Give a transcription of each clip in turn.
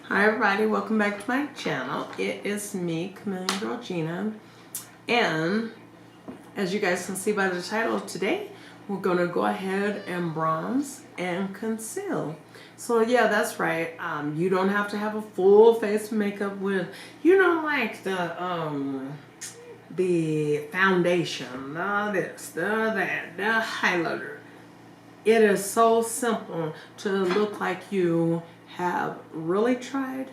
Hi everybody, welcome back to my channel. It is me, Chameleon Girl Gina, and as you guys can see by the title, today we're going to go ahead and bronze and conceal. So yeah, that's right. You don't have to have a full face of makeup with, like the foundation, the this, the that, the highlighter. It is so simple to look like you have really tried,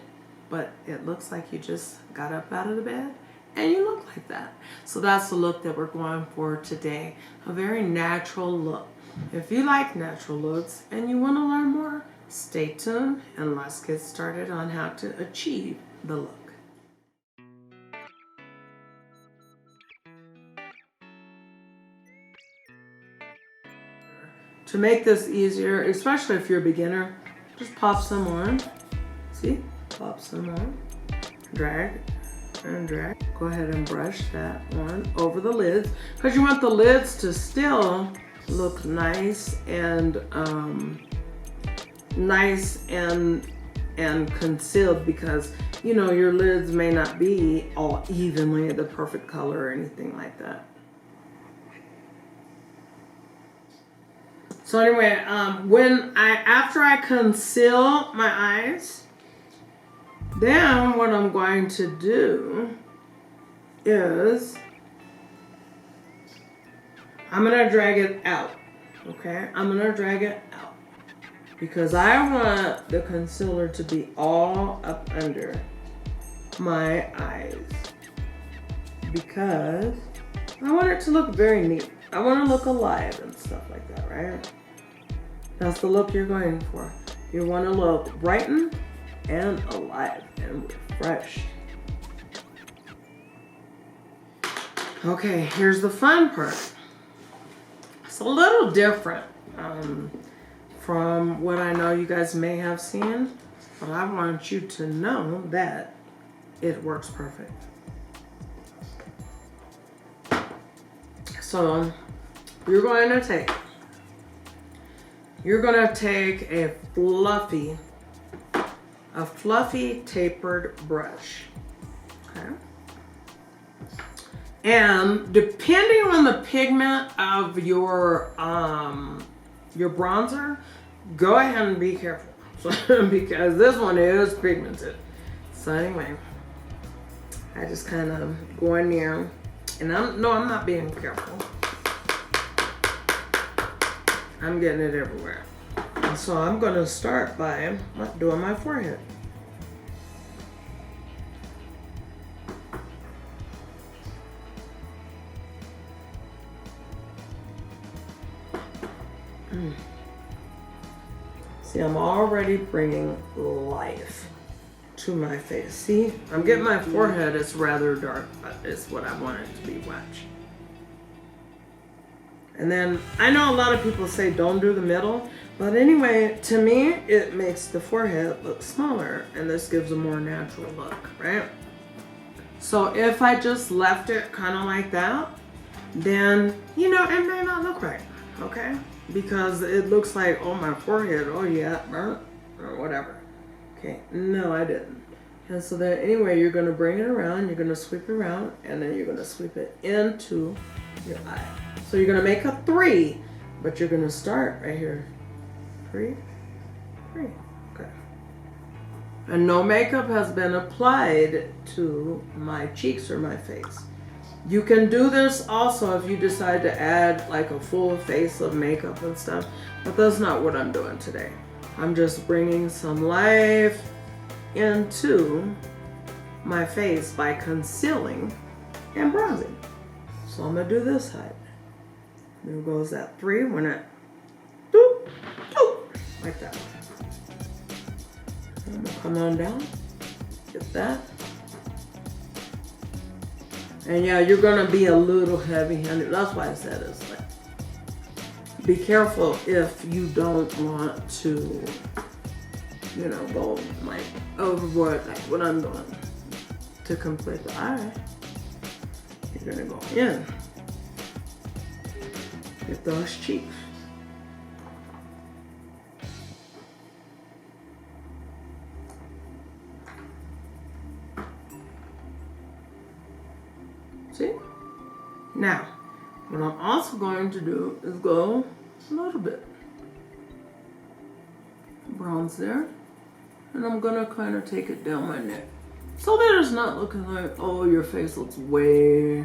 but it looks like you just got up out of the bed and you look like that. So that's the look that we're going for today. A very natural look. If you like natural looks and you want to learn more, stay tuned and let's get started on how to achieve the look. To make this easier, especially if you're a beginner, just pop some on. See? Pop some on. Drag and drag. Go ahead and brush that on over the lids because you want the lids to still look nice and concealed, because your lids may not be all evenly the perfect color or anything like that. So anyway, after I conceal my eyes, then what I'm going to do is I'm going to drag it out, okay? I'm going to drag it out because I want the concealer to be all up under my eyes because I want it to look very neat. I want to look alive and stuff like that, right? That's the look you're going for. You want to look brightened and alive and refreshed. Okay, here's the fun part. It's a little different from what I know you guys may have seen, but I want you to know that it works perfect. So you're going to take a fluffy tapered brush, okay? And depending on the pigment of your bronzer, go ahead and be careful because this one is pigmented. So anyway, I just kind of go in there, and I'm not being careful. I'm getting it everywhere. And so I'm going to start by doing my forehead. See, I'm already bringing life to my face. See, I'm getting my forehead. It's rather dark, but it's what I want it to be. Watch. And then I know a lot of people say don't do the middle, but anyway, to me, it makes the forehead look smaller, and this gives a more natural look, right? So if I just left it kind of like that, then, it may not look right, okay? Because it looks like, oh, my forehead, oh yeah, burnt, or whatever. Okay, no, I didn't. And so then anyway, you're gonna bring it around, you're gonna sweep it around, and then you're gonna sweep it into your eye. So you're gonna make a 3, but you're gonna start right here. 3, 3, okay. And no makeup has been applied to my cheeks or my face. You can do this also if you decide to add like a full face of makeup and stuff, but that's not what I'm doing today. I'm just bringing some life into my face by concealing and bronzing. So I'm gonna do this side. There goes that 3 when it doop, doop, like that. I'm gonna come on down, get that. And yeah, you're gonna be a little heavy-handed. That's why I said it's like, be careful if you don't want to, go like overboard, like what I'm doing to complete the eye. You're gonna go in. Get those cheeks. See? Now, what I'm also going to do is go a little bit. Bronze there. And I'm gonna kind of take it down my neck. So that it's not looking like, oh, your face looks way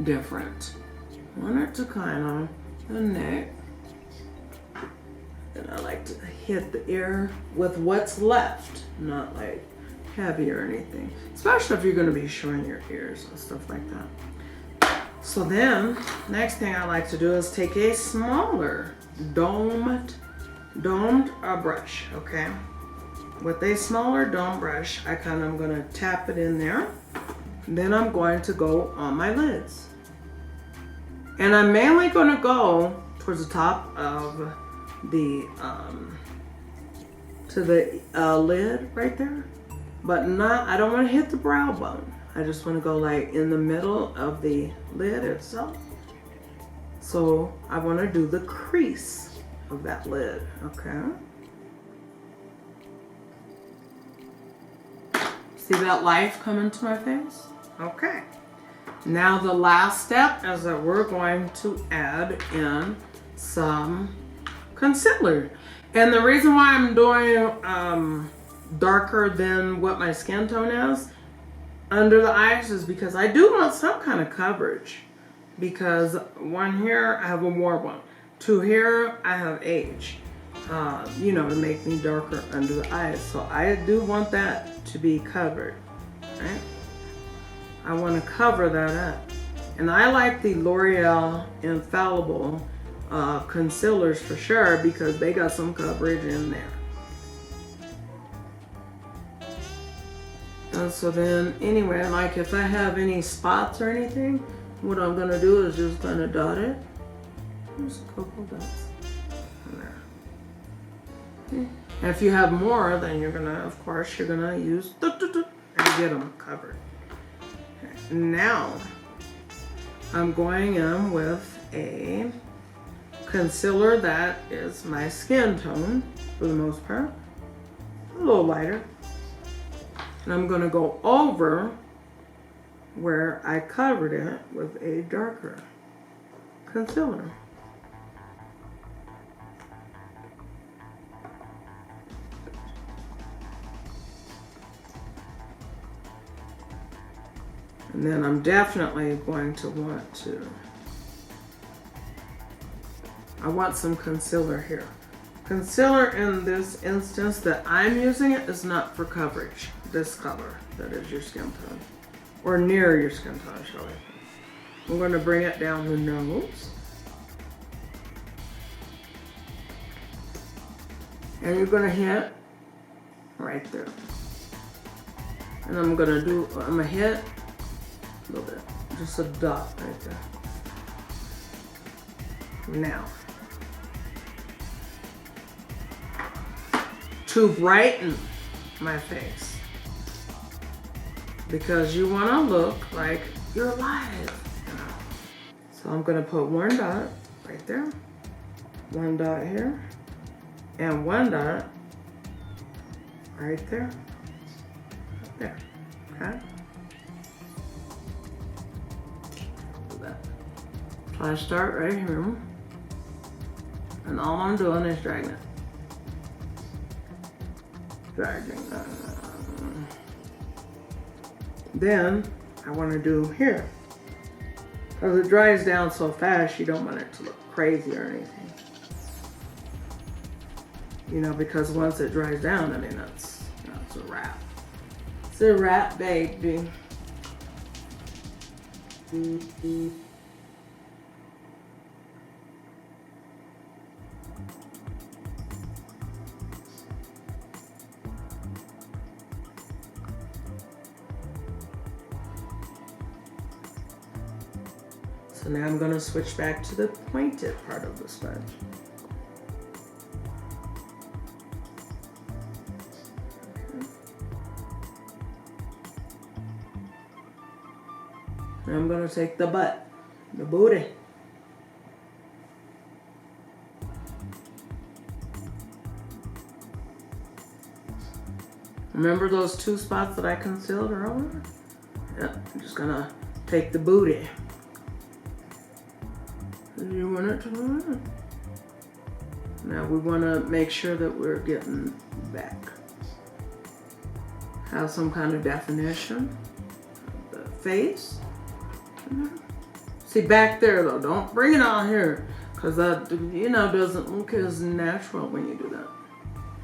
different. I want it to kind of, the neck. And I like to hit the ear with what's left, not like heavy or anything. Especially if you're gonna be showing your ears and stuff like that. So then, next thing I like to do is take a smaller domed brush, okay? With a smaller dome brush, I kind of am gonna tap it in there. Then I'm going to go on my lids. And I'm mainly gonna go towards the top of the, to the lid right there. But not, I don't wanna hit the brow bone. I just wanna go like in the middle of the lid itself. So I wanna do the crease of that lid, okay? See that life come into my face? Okay. Now the last step is that we're going to add in some concealer. And the reason why I'm doing darker than what my skin tone is under the eyes is because I do want some kind of coverage. Because one here, I have a warm one. Two here, I have age. You know, to make me darker under the eyes. So I do want that to be covered, right? I want to cover that up. And I like the L'Oreal Infallible concealers for sure because they got some coverage in there. And so then, anyway, like if I have any spots or anything, what I'm gonna do is just gonna dot it. Just a couple dots. And if you have more, then you're gonna, of course, you're gonna use and get them covered. Okay. Now, I'm going in with a concealer that is my skin tone for the most part, a little lighter. And I'm gonna go over where I covered it with a darker concealer. And then I'm definitely going to want to, I want some concealer here. Concealer in this instance that I'm using it is not for coverage. This color, that is your skin tone. Or near your skin tone, shall I say. I'm going to bring it down the nose. And you're going to hit right there. And I'm going to hit a little bit, just a dot right there. Now, to brighten my face, because you want to look like you're alive. So I'm going to put one dot right there, one dot here, and one dot right there, there, okay? So I start right here, and all I'm doing is dragging it. Then I want to do here. Because it dries down so fast, you don't want it to look crazy or anything. You know, because once it dries down, I mean, that's a wrap. It's a wrap, baby. So now I'm going to switch back to the pointed part of the sponge. Okay. Now I'm going to take the butt, the booty. Remember those two spots that I concealed earlier? Yeah, I'm just going to take the booty. And you want it to run. Now we want to make sure that we're getting back. Have some kind of definition of the face. See, back there though, don't bring it on here, because that, you know, doesn't look as natural when you do that.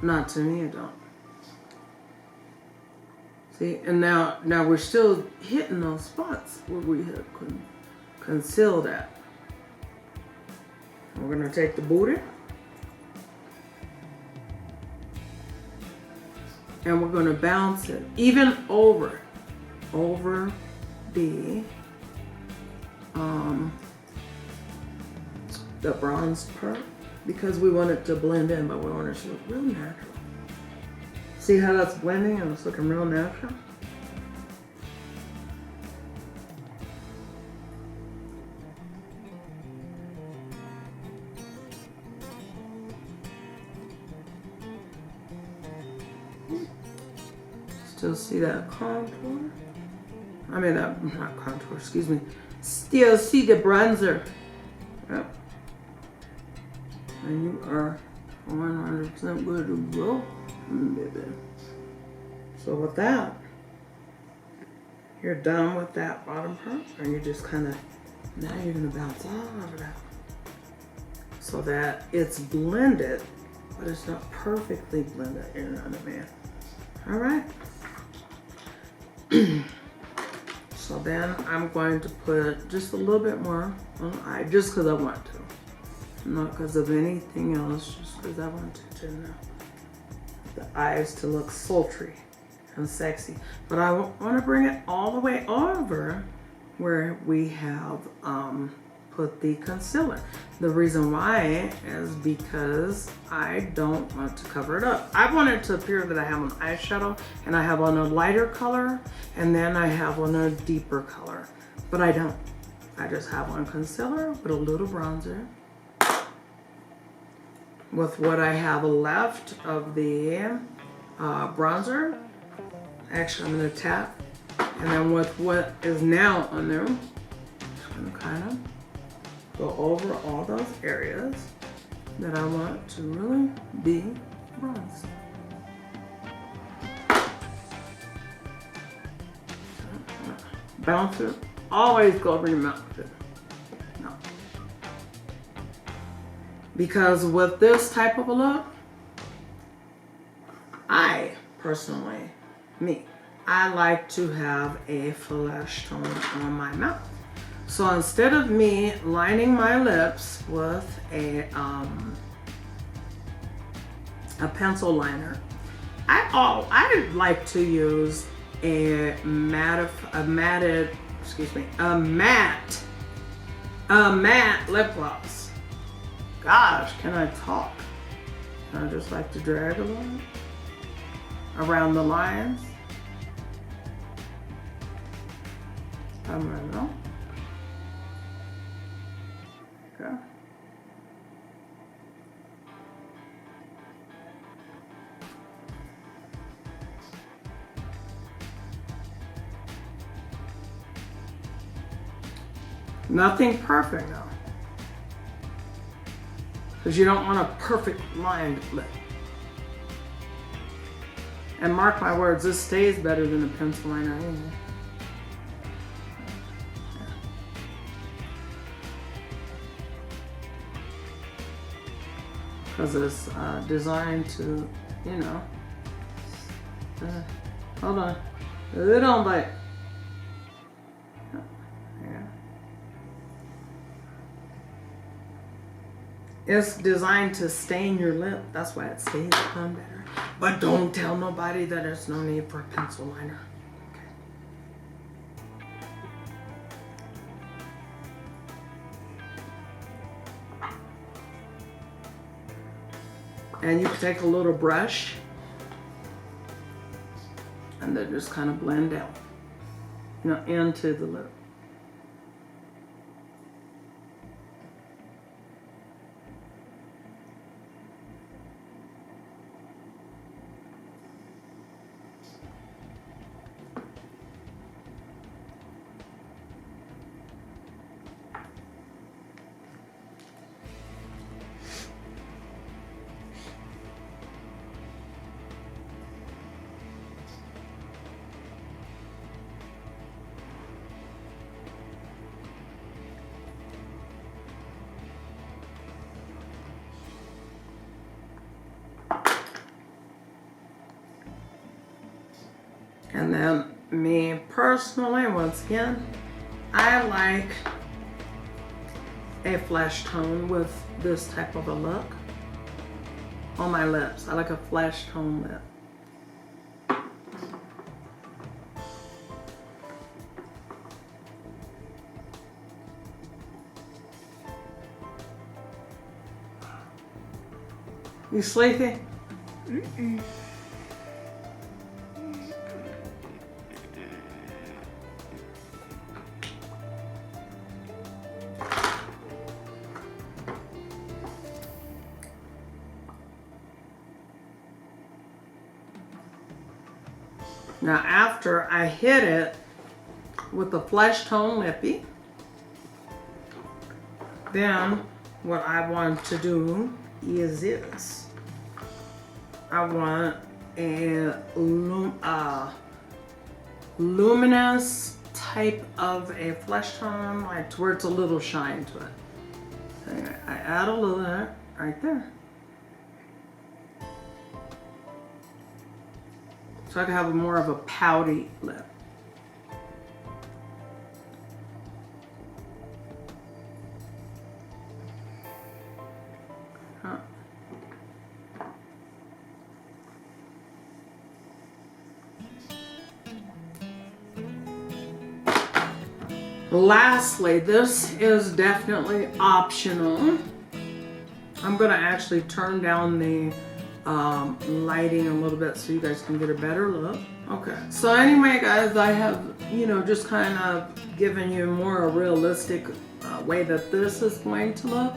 Not to me, it don't. See, and now we're still hitting those spots where we had concealed at. We're gonna take the booty. And we're gonna bounce it even over the bronze part, because we want it to blend in, but we want it to look real natural. See how that's blending and it's looking real natural? Still see that contour? I mean, not contour, excuse me. Still see the bronzer. Yep. And you are 100% good to go, baby. So with that, you're done with that bottom part, and you just kind of, now you're gonna bounce all over that, so that it's blended, but it's not perfectly blended in on the man. All right. So then I'm going to put just a little bit more on the eye, just because I want to. Not because of anything else, just because I want to know the eyes to look sultry and sexy. But I want to bring it all the way over where we have put the concealer. The reason why is because I don't want to cover it up. I want it to appear that I have an eyeshadow and I have on a lighter color and then I have on a deeper color, but I don't. I just have on concealer with a little bronzer. With what I have left of the bronzer, actually I'm gonna tap, and then with what is now on there, I'm just gonna kind of go over all those areas that I want to really be bronzed. Bounce it, always go over your mouth with it. No. Because with this type of a look, I personally, I like to have a flesh tone on my mouth. So instead of me lining my lips with a pencil liner, I like to use a matte lip gloss. Gosh, can I talk? I just like to drag a little around the lines. I'm right now. Okay. Nothing perfect though, because you don't want a perfect lined lip. And mark my words, this stays better than a pencil liner anyway. Because it's designed to, you know, hold on, it don't bite. Yeah. It's designed to stain your lip. That's why it stays on better. But don't tell nobody that there's no need for a pencil liner. And you can take a little brush and then just kind of blend out, you know, into the lip. And then me personally, once again, I like a flesh tone with this type of a look on my lips. I like a flesh tone lip. You sleepy? Mm-mm. Now after I hit it with the flesh tone lippy, then what I want to do is this. I want a luminous type of a flesh tone, like to where it's a little shine to it. So I add a little of that right there. So I can have more of a pouty lip. Huh. Lastly, this is definitely optional. I'm gonna actually turn down the lighting a little bit so you guys can get a better look. Okay, so anyway guys, I have, just kind of given you more a realistic way that this is going to look.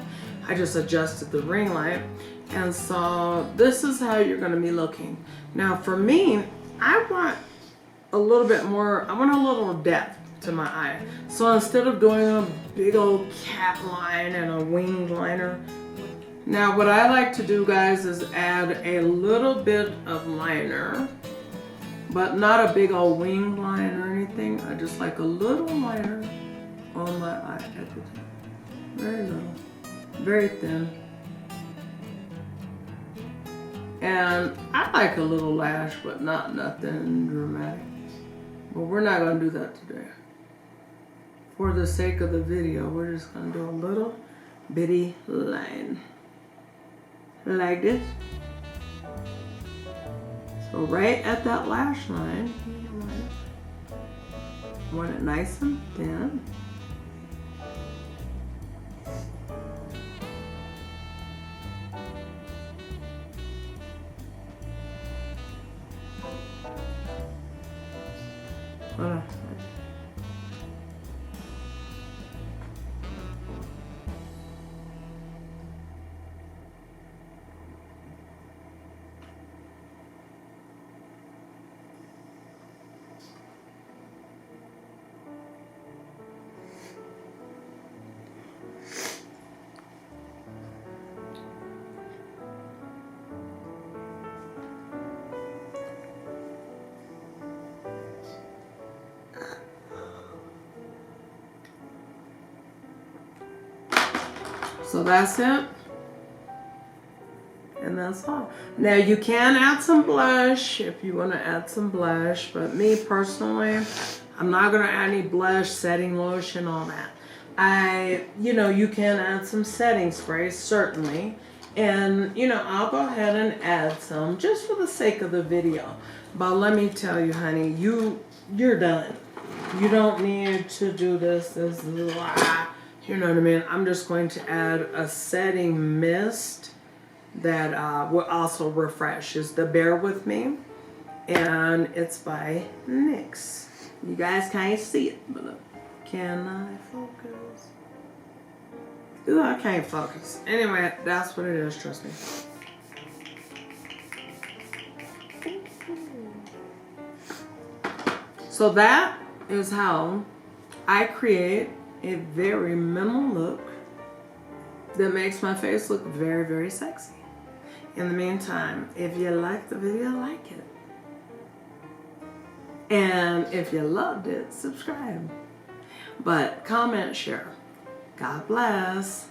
I just adjusted the ring light, and so this is how you're going to be looking. Now for me, I want a little bit more, I want a little depth to my eye. So instead of doing a big old cat line and a winged liner, now what I like to do guys is add a little bit of liner, but not a big old winged line or anything. I just like a little liner on my eye at the top. Very little, very thin. And I like a little lash, but not nothing dramatic. But we're not gonna do that today. For the sake of the video, we're just gonna do a little bitty line. Like this. So right at that lash line, want it nice and thin. So that's it. And that's all. Now you can add some blush if you want to add some blush, but me personally, I'm not going to add any blush, setting lotion, all that. You can add some setting spray, certainly. And, I'll go ahead and add some just for the sake of the video. But let me tell you, honey, you're done. You don't need to do this. You know what I mean? I'm just going to add a setting mist that will also refresh. Is the Bear With Me, and it's by NYX. You guys can't see it, but look. Can I focus? Ooh, I can't focus. Anyway, that's what it is, trust me. So that is how I create a very minimal look that makes my face look very, very sexy. In the meantime, if you liked the video, like it. And if you loved it, subscribe. But comment, share. God bless.